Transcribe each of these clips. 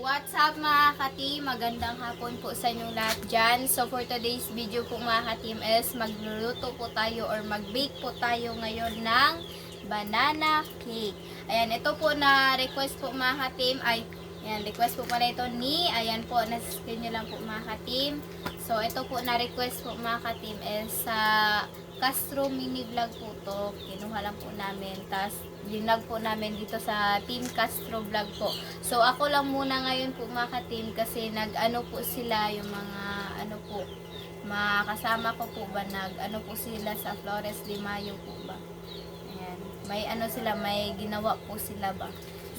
What's up mga ka-team? Magandang hapon po sa inyong lahat dyan. So for today's video po mga ka-team is magluluto po tayo or mag-bake po tayo ngayon ng banana cake. Ayan, ito po na request po mga ka-team ay ayan, request po pala ito ni, ayan po, nasa-screen nyo lang po mga ka-team. So ito po na request po mga ka-team is sa Castro mini vlog po to. Kinuha lang po namin. Tapos dinag po namin dito sa Team Castro vlog po. So ako lang muna ngayon po mga ka-team kasi nag-ano po sila yung mga ano po, makasama ko po ba nag-ano po sila sa Flores de Mayo po ba. Ayan. May ano sila, may ginawa po sila ba.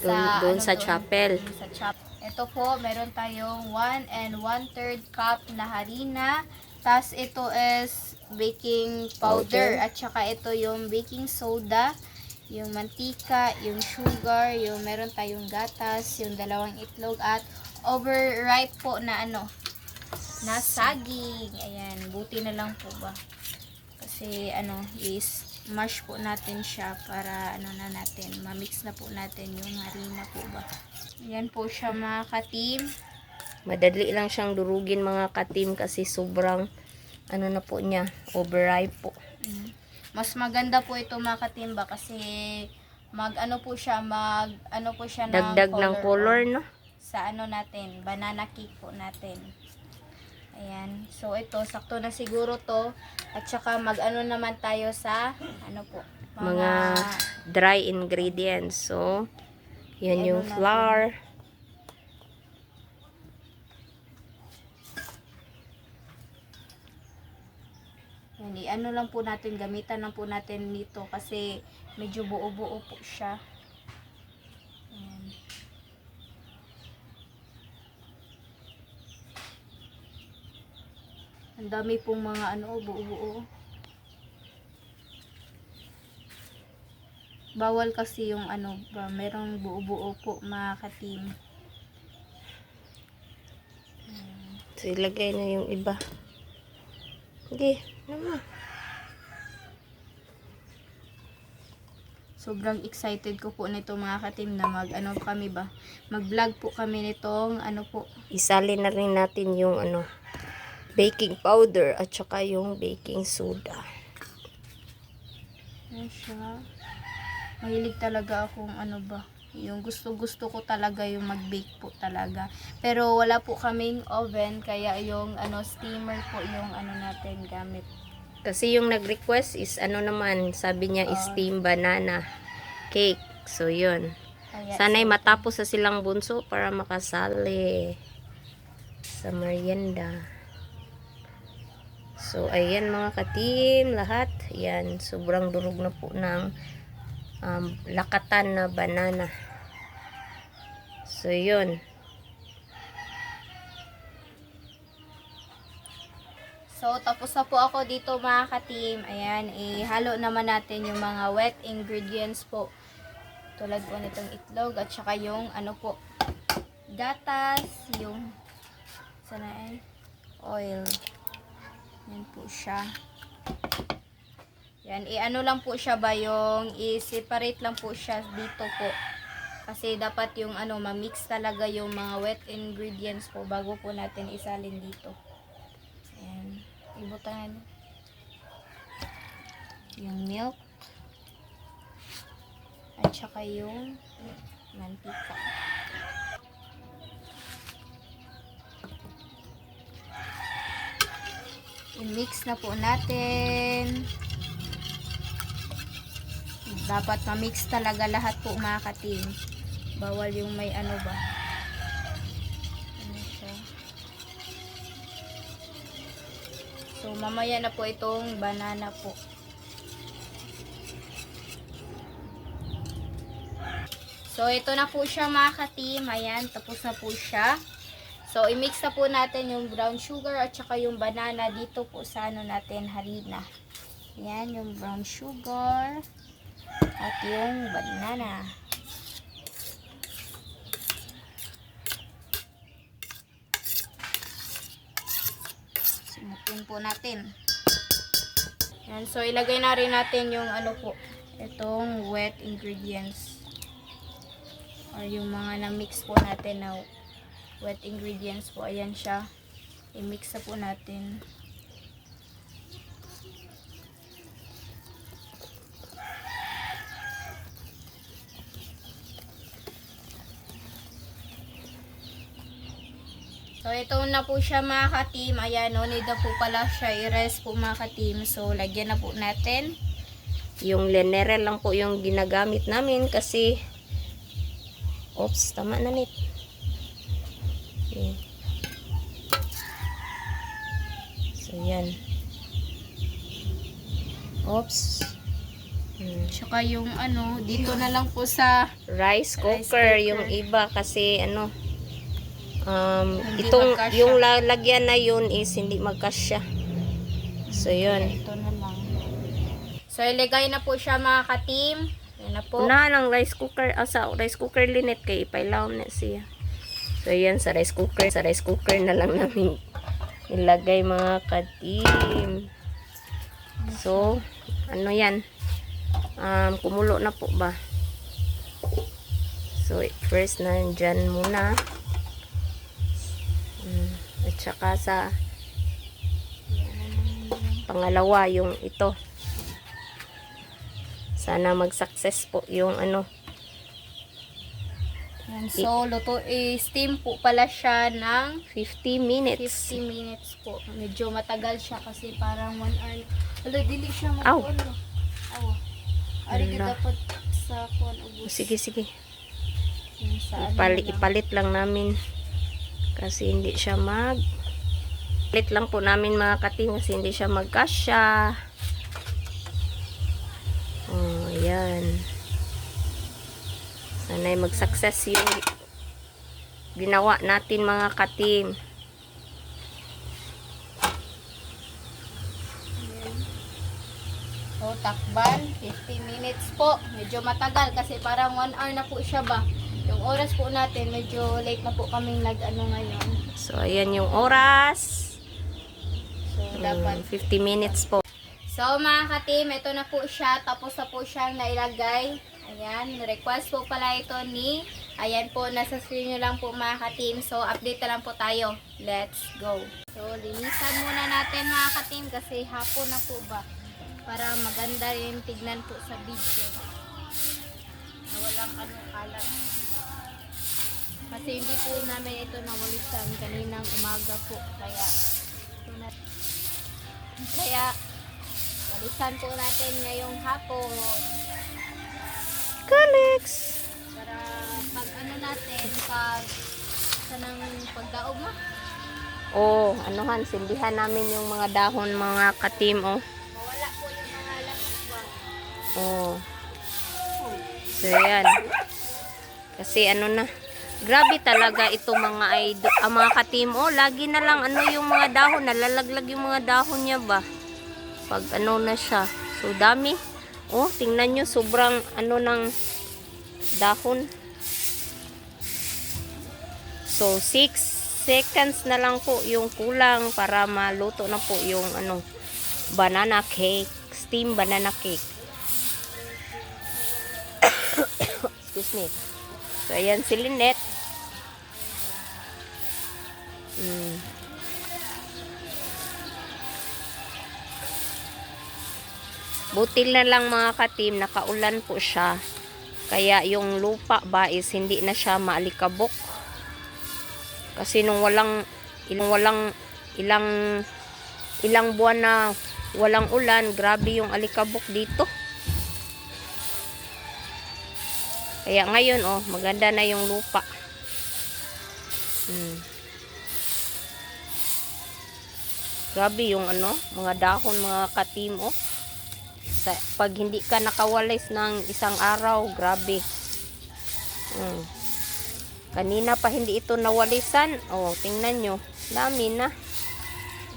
Doon Ano sa doon? chapel. Sa chapel. Ito po, meron tayong 1 1/3 cup na harina. Tapos ito is baking powder. At saka ito yung baking soda, yung mantika, yung sugar, yung meron tayong gatas, yung dalawang itlog at overripe po na ano, na saging. Ayan, buti na lang po ba. Kasi ano, is mash po natin siya para ano na natin, ma-mix na po natin yung harina po ba. Ayan po siya mga ka-team. Madali lang siyang durugin mga ka-team kasi sobrang ano na po niya, overripe po. Mas maganda po ito mga ka-team ba kasi mag ano po siya, mag ano po siya ng Dagdag ng color, no? sa ano natin, banana cake po natin. Ayan. So ito, sakto na siguro to. At saka mag-ano naman tayo sa ano po, Mga dry ingredients. So, yan yung flour. Yan, ano lang po natin, gamitan lang po natin nito kasi medyo buo-buo po siya. Ayan. Ang dami pong mga ano, buo-buo. Bawal kasi yung ano ba, merong buo-buo po mga ka-team. So, ilagay na yung iba. Okay, naman. Sobrang excited ko po nito mga ka-team na mag-ano kami ba, mag-vlog po kami nitong ano po. Isalin na rin natin yung ano, baking powder at saka yung baking soda. Ayan siya. Mahilig talaga akong ano ba, yung gusto ko talaga yung mag-bake po talaga. Pero wala po kaming oven kaya yung ano steamer po yung ano natin gamit. Kasi yung nag-request is ano naman, sabi niya steam banana cake. So, yun. Kaya Sana'y matapos sa silang bunso para makasali sa merienda. So, ayan mga ka-team, lahat. Ayan, sobrang durog na po ng lakatan na banana. So, yun. So, tapos na po ako dito mga ka-team. Ayan, ihalo naman natin yung mga wet ingredients po. Tulad po nitong itlog at saka yung ano po, gatas, yung sana ay oil. Yan po siya. Yan, i-ano lang po siya ba yung i-separate lang po siya dito po. Kasi dapat yung ano, ma-mix talaga yung mga wet ingredients po bago po natin isalin dito. Ayan. Ibutan yung milk at saka yung mantika. I-mix na po natin. Dapat ma-mix talaga lahat po mga ka-team. Bawal yung may ano ba. Ano siya. So mamaya na po itong banana po. So ito na po siya mga ka-team. Ayan, tapos na po siya. So i-mix na po natin yung brown sugar at saka yung banana dito po sa ano natin, harina. Ayan, yung brown sugar at yung banana. Sumutin po natin. Yan, so ilagay na rin natin yung ano po, itong wet ingredients or yung mga na-mix po natin na wet ingredients po. Ayan siya. I-mix na po natin. So, ito na po siya mga ka-team. Ayan, no, need na po pala siya i-rest po mga ka-team. So, lagyan na po natin. Yung Lenere lang po yung ginagamit namin kasi oops, tama na nit. Okay. So, yan. Oops. Tsaka yung ano, dito na lang po sa Rice cooker, cooker. yung iba kasi ano Hindi itong magkasya. yung lalagyan na yun is hindi magkasya. So, yun. ito na lang. So, ilagay na po siya mga ka-team. Yan na po. Unahan ang rice cooker, sa rice cooker linet kay ipailaw na siya. So, yan sa rice cooker. Sa rice cooker na lang namin ilagay mga ka-team. So, ano yan? Kumulo na po ba? So, first na dyan muna. At saka sa pangalawa yung ito. Sana mag-success po yung ano. Yan, so, steam po pala siya ng 50 minutes. 50 minutes po. Medyo matagal siya kasi parang 1 hour. Wala, dili siya Aw. mag-ano. Aw. Ari ka Wala. dapat sa kuan ubos. Sige, sige. Yung sa ano na lang. Ipalit lang namin. Kasi hindi siya Palit lang po namin mga kating kasi hindi siya magkasya. Oh, ayan. Sana'y mag-success yung ginawa natin mga katim. So, takban, 50 minutes po. Medyo matagal kasi parang 1 hour na po siya ba. Yung oras po natin, medyo late na po kaming nag-ano ngayon. So, ayan yung oras. So, dapat 50 minutes po. So, mga ka-team, ito na po siya. Tapos na po siyang nailagay. Ayan, request po pala ito ni, ayan po, nasa screen nyo lang po mga ka-team. So, update na lang po tayo. Let's go. So, linisan muna natin mga ka-team kasi hapon na po ba. Para maganda rin tignan po sa video. Na walang ano kalat. Kasi hindi po namin ito nawalisan kaninang umaga po. Kaya, walisan po natin ngayong hapon. Kalex! Para pag ano natin, pagdaog mo. Oh, anuhan, sindihan namin yung mga dahon mga katim, oh. Mawala po yung mga lakas ba. Oh. So, yan. Kasi ano na, grabe talaga ito mga mga katim, oh. Lagi na lang ano yung mga dahon, nalalaglag yung mga dahon niya ba. Pag ano na siya. So, dami. Oh, tingnan nyo, sobrang ano ng dahon. So, 6 seconds na lang po yung kulang para maluto na po yung ano, banana cake. Steam banana cake. Excuse me. So, ayan si Lynette. Buti na lang mga katim, nakaulan po siya. Kaya yung lupa ba is hindi na siya maalikabok. Kasi nung ilang buwan na walang ulan, grabe yung alikabok dito. Kaya ngayon, oh, maganda na yung lupa. Grabe yung ano, mga dahon, mga katim, oh. Pag hindi ka nakawalis ng isang araw, grabe. Kanina pa hindi ito nawalisan. Oh, tingnan nyo. Dami na.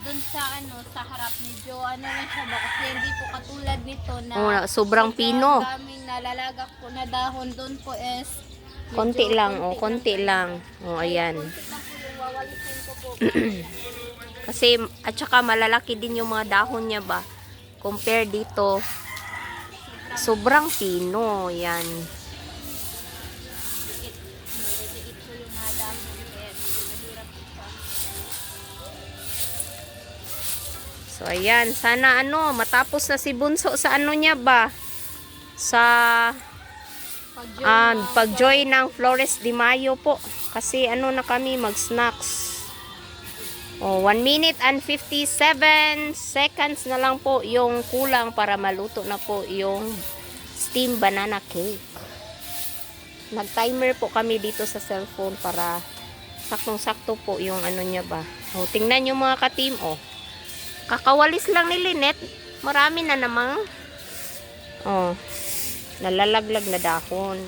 Doon sa ano, sa harap medyo ano na siya ba kasi hindi po katulad nito na Sobrang pino. daming nalalagak po na dahon. Doon po is medyo Konti lang, oh, konti lang. Oh, ayan. konti lang po yung wawalisin ko po. Kasi, at saka malalaki din yung mga dahon niya ba. Compare dito, sobrang pino. Yan. Maliliit po yung mga dahon. So, ayan. Sana matapos na si Bunso sa ano niya ba? Sa pag-join ng Flores de Mayo po. Kasi na kami mag-snacks. 1 minute and 57 seconds na lang po yung kulang para maluto na po yung steam banana cake. Nag-timer po kami dito sa cellphone para saktong-sakto po yung niya ba. Tingnan nyo mga ka-team. Kakawalis lang ni Lynette. Marami na namang nalalaglag na dahon.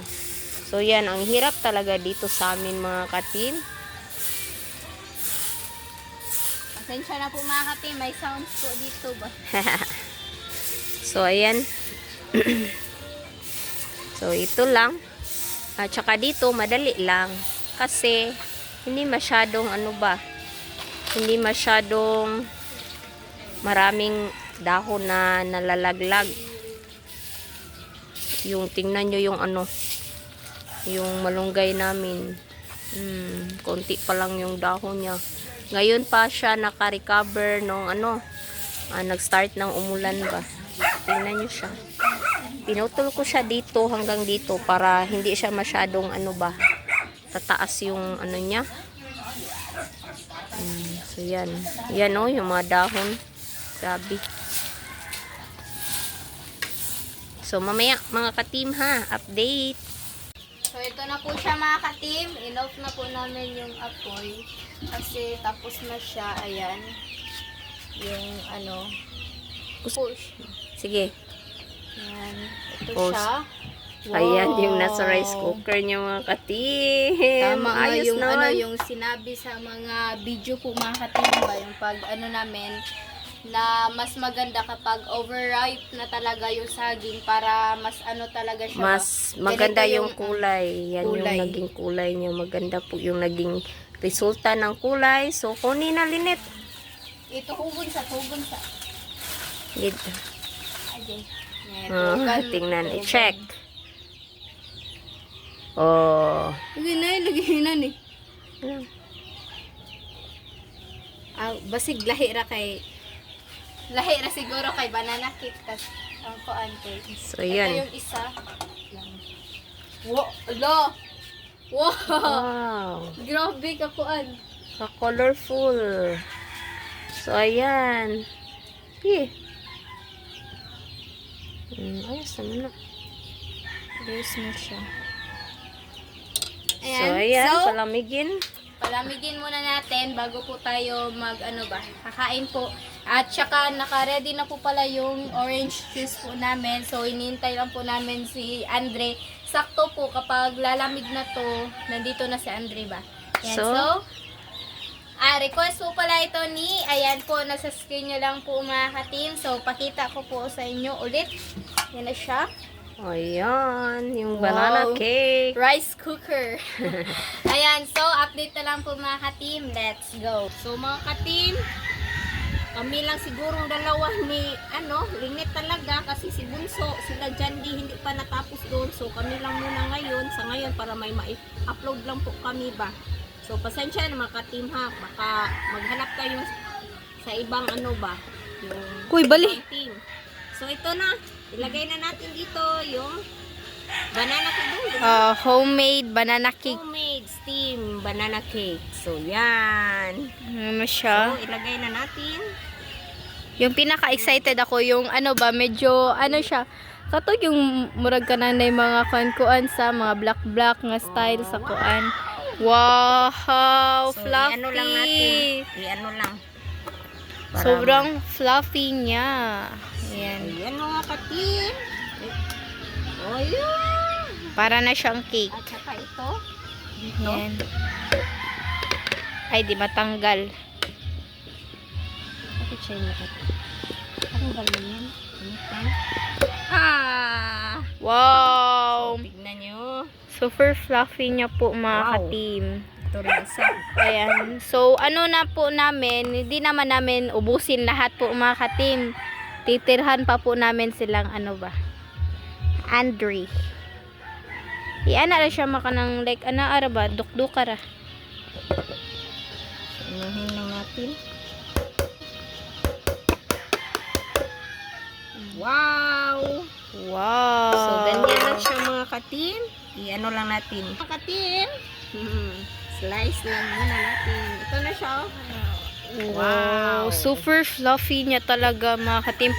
So yan, ang hirap talaga dito sa amin mga ka-team. Pasensya na po mga ka-team, may sounds po dito ba? So ayan. So ito lang. At saka dito madali lang kasi hindi masyadong hindi masyadong maraming dahon na nalalaglag. Yung tingnan nyo yung yung malunggay namin. Konti pa lang yung dahon niya. Ngayon pa siya naka-recover nung nag-start ng umulan ba. Tingnan nyo siya. Pinutol ko siya dito hanggang dito para hindi siya masyadong tataas yung niya. So yan. Yan yung mga dahon. Grabe. So mamaya mga ka-team update. So ito na po siya mga ka-team. Enough na po namin yung apoy. Kasi tapos na siya. Ayan. Yung push. Sige. Ayan. Ito Push. siya. Ayan yung nasa rice cooker niya mga ka-team. Tama nga Ayos yung naman. yung sinabi sa mga video po mga ka-team ba. Yung pag namin na mas maganda kapag overripe na talaga yung saging para mas talaga siya. Mas maganda Ganito yung kulay. Yan kulay. yung naging kulay niya. Maganda po yung naging resulta ng kulay. So, kunin na Lynette. Ito hugon sa. Dito. Okay. Tingnan. I-check. Oh. Lagi na ni. Basig lahi ra siguro kay banana cake tas ang kuante. So, Ito yan. yung isa. Wow. Wow. Grabe ka kuan. Ka-colorful. So, ayan. Ayos naman na. Ayos na siya. So, ayan. So, Palamigin. muna natin bago po tayo kakain po. At saka naka-ready na po pala yung orange juice po namin. So, hinihintay lang po namin si Andre. Sakto po kapag lalamig na to, nandito na si Andre ba? Ayan, so request po pala ito ayan po, nasa screen nyo lang po mga ka-team. So, pakita ko po sa inyo ulit. Yan na siya. Ayan, yung banana cake. Rice cooker. Ayan, so update na lang po mga ka-team. Let's go. So mga ka-team, kami lang sigurong dalawa ni Lynette talaga kasi si Bunso, sila Jandy hindi pa natapos doon. So kami lang muna ngayon, sa ngayon para may ma-upload lang po kami ba. So pasensya na mga ka-team baka maghanap kayo sa ibang yung ibang team. So ito na, ilagay na natin dito yung banana cake. Homemade banana cake. Homemade steam banana cake. So yan. Ano siya? So ilagay na natin. Yung pinaka-excited ako yung medyo siya. Kato yung murag ka na mga kuan sa mga black nga style sa kuan. Wow, So fluffy. i-ano lang natin. Lang. Para Sobrang fluffy niya. Ayan. Ayan mga ka-team. Oh, yeah. Para na siyang cake. At saka ito. Dito. Ayan. Ay, di matanggal. Bakit siya yung Anong gano'n yan? Wow! Tignan nyo. Super fluffy niya po mga Wow. ka-team. Ito rin isa. Ayan. So, na po namin, hindi naman namin ubusin lahat po mga ka-team. Titirhan pa po namin silang Andre. Iana na siya makanang araba, dukdukara. Inuhin lang natin. katim, i-ano lang natin. Mga katim, Slice lang muna natin. Ito na siya. wow, super fluffy niya talaga mga katim.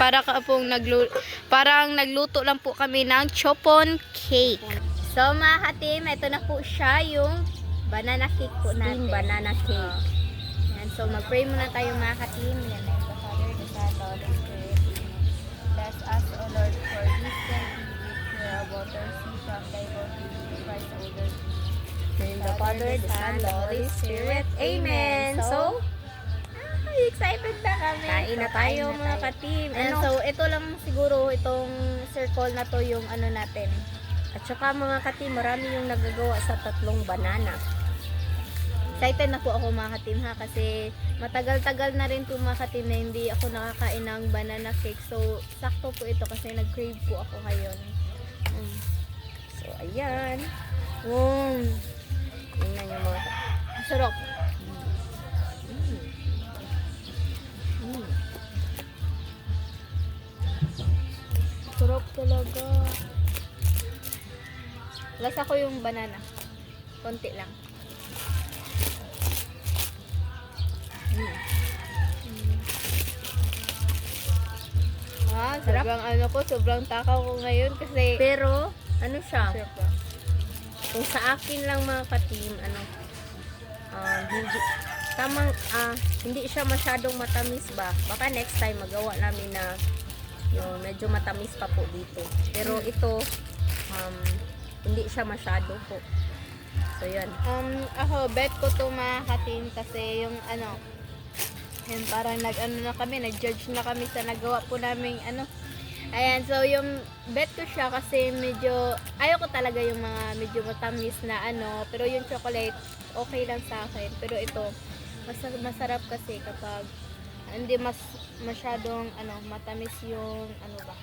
Parang nagluto lang po kami ng chopon cake. So mga katim, ito na po siya yung banana cake po natin. Steamed banana cake. Yan, so mag-pray muna tayo mga katim. Yan, the Father, the Son, the Holy Spirit. Bless us, O Lord, for this day we pray about our sin from thy will, Christ, O Lord. In the Father, the Son, the Holy Spirit. Amen. So, Excited na kami. kain na tayo mga katim. And Ano? so, ito lang siguro, itong circle na to yung ano natin. At saka mga katim, marami yung nagagawa sa 3 banana. Excited na po ako mga katim ha, kasi matagal-tagal na rin po mga katim na hindi ako nakakain ng banana cake. So, sakto po ito kasi nag-crave po ako ngayon. So, ayan. Tingnan yung mga katim. Sarap. Sarap talaga. Lasa ko yung banana. Konti lang. Sarap. Sobrang takaw ko ngayon kasi Pero, ano siya? sarap lang. Kung sa akin lang mga katim, hindi, tamang, hindi siya masyadong matamis ba? Baka next time magawa namin na yung medyo matamis pa po dito. Pero ito, hindi siya masyado po. So, yan. Ako, bet ko to mga katim kasi yung yan parang nag-judge na kami sa nagawa po naming Ayan, so yung bet ko siya kasi medyo, ayaw ko talaga yung mga medyo matamis na pero yung chocolate, okay lang sa akin. Pero ito, masarap kasi kapag hindi masyadong matamis yung ba.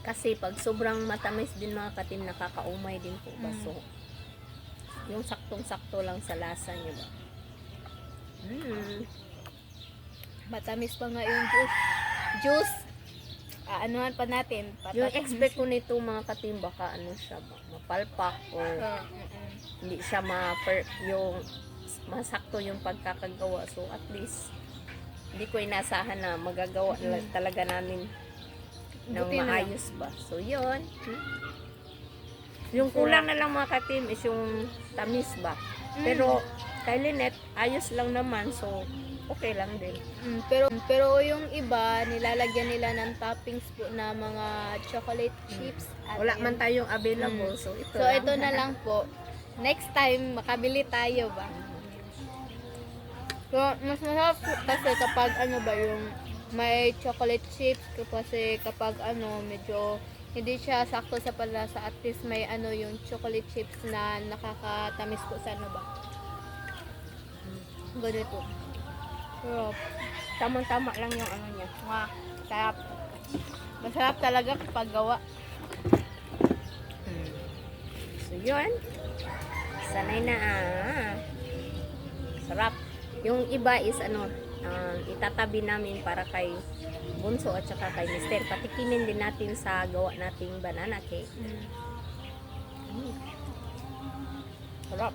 Kasi pag sobrang matamis din mga katim, nakakaumay din po ba? So, yung saktong-sakto lang sa lasa niyo ba? Matamis pa nga yung juice. Anuhan pa natin. Yung expect ko nito mga katim, baka siya ba? Mapalpak or hindi siya yung masakto yung pagkakagawa. So, at least, hindi ko inasahan na magagawa talaga namin ng Buti na lang. maayos ba. So, yun. Yung kulang na lang mga katim is yung tamis ba. Pero, kay Lynette, ayos lang naman. So, okay lang din. Pero yung iba, nilalagyan nila ng toppings po na mga chocolate chips. At Wala yun. man tayong available. So, ito lang. ito na lang po. Next time, makabili tayo ba? So, mas masarap po kasi kapag yung may chocolate chips kasi kapag medyo hindi siya sakto sa palasa, at least may yung chocolate chips na nakakatamis po sa ba. Ganito. Sarap. Tamang-tama lang yung niya. Sarap. Masarap talaga kapag gawa. So, yun. Sanay na. Sarap. Yung iba is itatabi namin para kay Bunso at saka kay Mister. Patikimin din natin sa gawa nating banana cake. Sarap.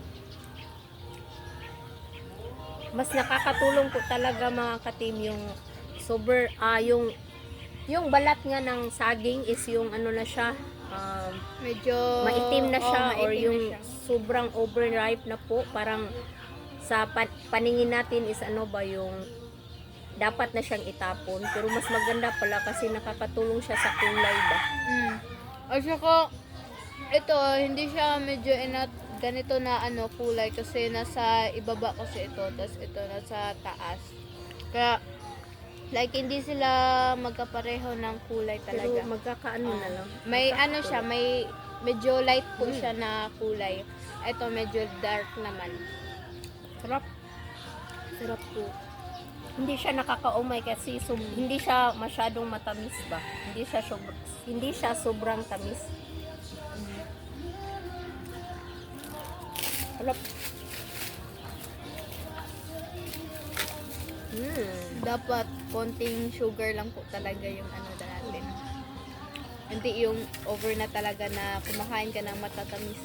Mas nakakatulong po talaga mga katim yung yung balat nga ng saging is yung na siya, Medyo maitim na siya or maitim yung na siya. sobrang overripe na po, parang sa paningin natin is yung dapat na siyang itapon, pero mas maganda pala kasi nakakatulong siya sa kulay ba. At saka ito hindi siya medyo ganito na kulay kasi nasa ibaba kasi ito, tapos ito nasa taas. Kaya like hindi sila magkapareho ng kulay Pero talaga. magkakaano na lang. May siya, may medyo light po siya na kulay. Ito medyo dark naman. Sarap. Sarap po. Hindi siya nakakaumay kasi hindi siya masyadong matamis ba. Hindi siya sobrang tamis. Sarap. Dapat konting sugar lang po talaga yung natin. Hindi yung over na talaga na kumakain ka ng matatamis.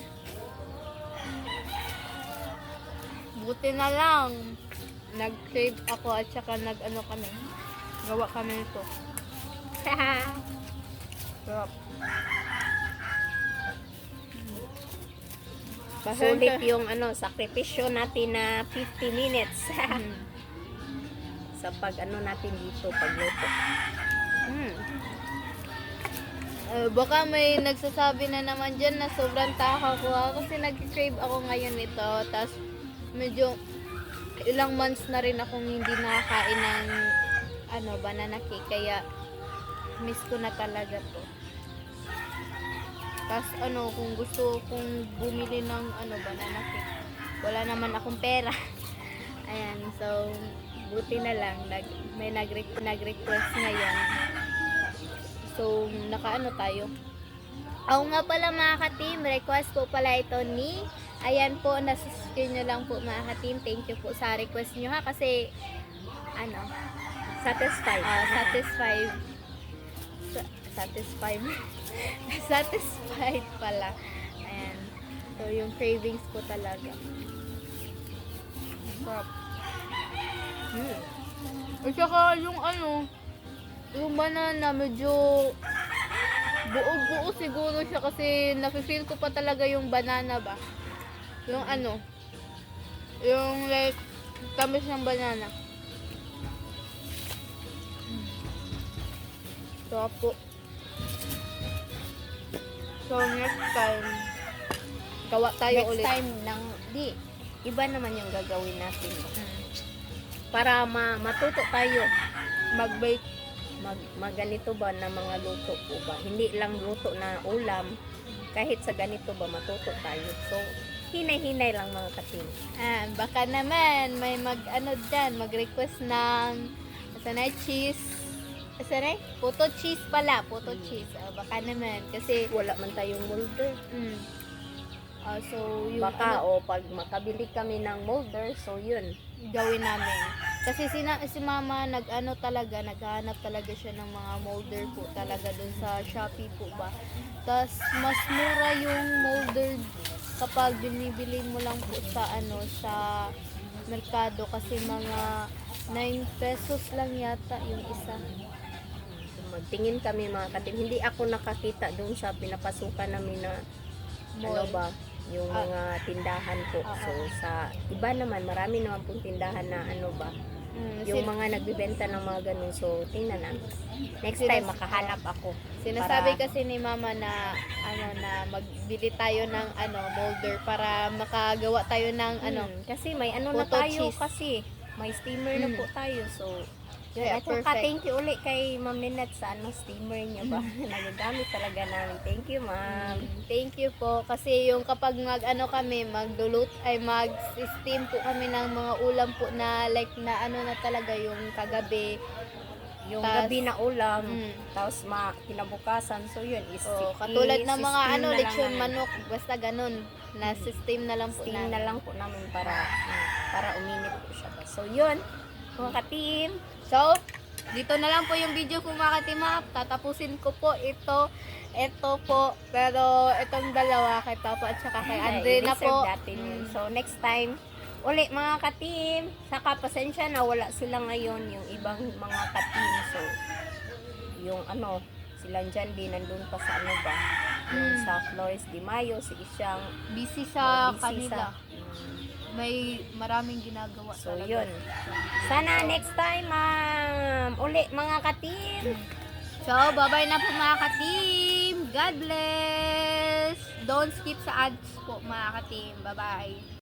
Buti na lang. Nag-crave ako at saka nag-ano kami. Gawa kami nito. Sarap. Sulit yung sakripisyo natin na 50 minutes. Sa pag natin dito, pagluto. Baka may nagsasabi na naman dyan na sobrang takaw ko kasi nag-crave ako ngayon nito. Tapos medyo ilang months na rin akong hindi nakakain ng banana cake. Kaya miss ko na talaga to. Tapos kung gusto kong bumili ng banana cake, wala naman akong pera. Ayan, so buti na lang may nag-request ngayon. So, tayo. Oo nga pala mga ka-team, request po pala ito ni, ayan po, nasa-screen nyo lang po mga ka-team. Thank you po sa request nyo ha, kasi, Satisfied. Satisfied. Satisfied pala. Ayan. So, yung cravings ko talaga. Sarap. At saka yung banana medyo buo-buo siguro siya kasi nafe-feel ko pa talaga yung banana ba. Yung yung like tamis ng banana. Sarap po. So next time gawa tayo Next ulit. time iba naman yung gagawin natin. Para matuto tayo Mag-bake. ganito ba na mga luto po ba? Hindi lang luto na ulam. Kahit sa ganito ba matuto tayo. So, hinay-hinay lang mga ka-team. Baka naman may mag-request ng cheese. Puto cheese pala, puto cheese. Baka naman kasi Wala man tayong molder. so yung Baka pag makabili kami ng molder, so yun. gawin namin. Kasi si mama naghanap talaga siya ng mga molder po talaga dun sa Shopee po ba. Tapos mas mura yung molder kapag binibili mo lang po sa merkado kasi mga 9 pesos lang yata yung isa. Magtingin kami mga ka-team. Hindi ako nakakita doon sa pinapasukan namin na Mall. yung mga tindahan po. So sa iba naman, marami naman pong tindahan na yung mga nagbibenta ng mga ganun. So tingnan namin. Next time makahanap ako. Sinasabi kasi ni mama na na magbili tayo ng molder para makagawa tayo ng kasi may na puto tayo cheese. kasi may steamer na po tayo. So Yeah, at saka perfect. thank you ulit kay Ma'am Ninette sa steamer niya ba. Nagagamit talaga namin. Thank you, Ma'am. Thank you po kasi yung kapag kami mag-steam po kami ng mga ulam po na like na na talaga yung kagabi. Yung Tas- gabi na ulam, Mm. tapos kinabukasan. So yun is Katulad ng mga i-steam na lang lechon namin. manok, basta ganun. Na steam na lang po Steam namin. na lang po namin para uminit po siya. So yun, mga ka-team. So, dito na lang po yung video ko mga katima. Tatapusin ko po ito. Ito po. Pero itong dalawa kay Papa at saka kay Andre na po. Natin yun. So next time, uli mga ka-team. Saka pasensya na wala sila ngayon yung ibang mga ka-team. So, yung silang dyan din nandun pa sa yung sa Flores de Mayo, si Isyang Busy sa busy kanila. May maraming ginagawa So talaga. yun. Sana next time uli mga ka-team. So, bye-bye na po mga ka-team. God bless. Don't skip sa ads po mga ka-team. Bye-bye.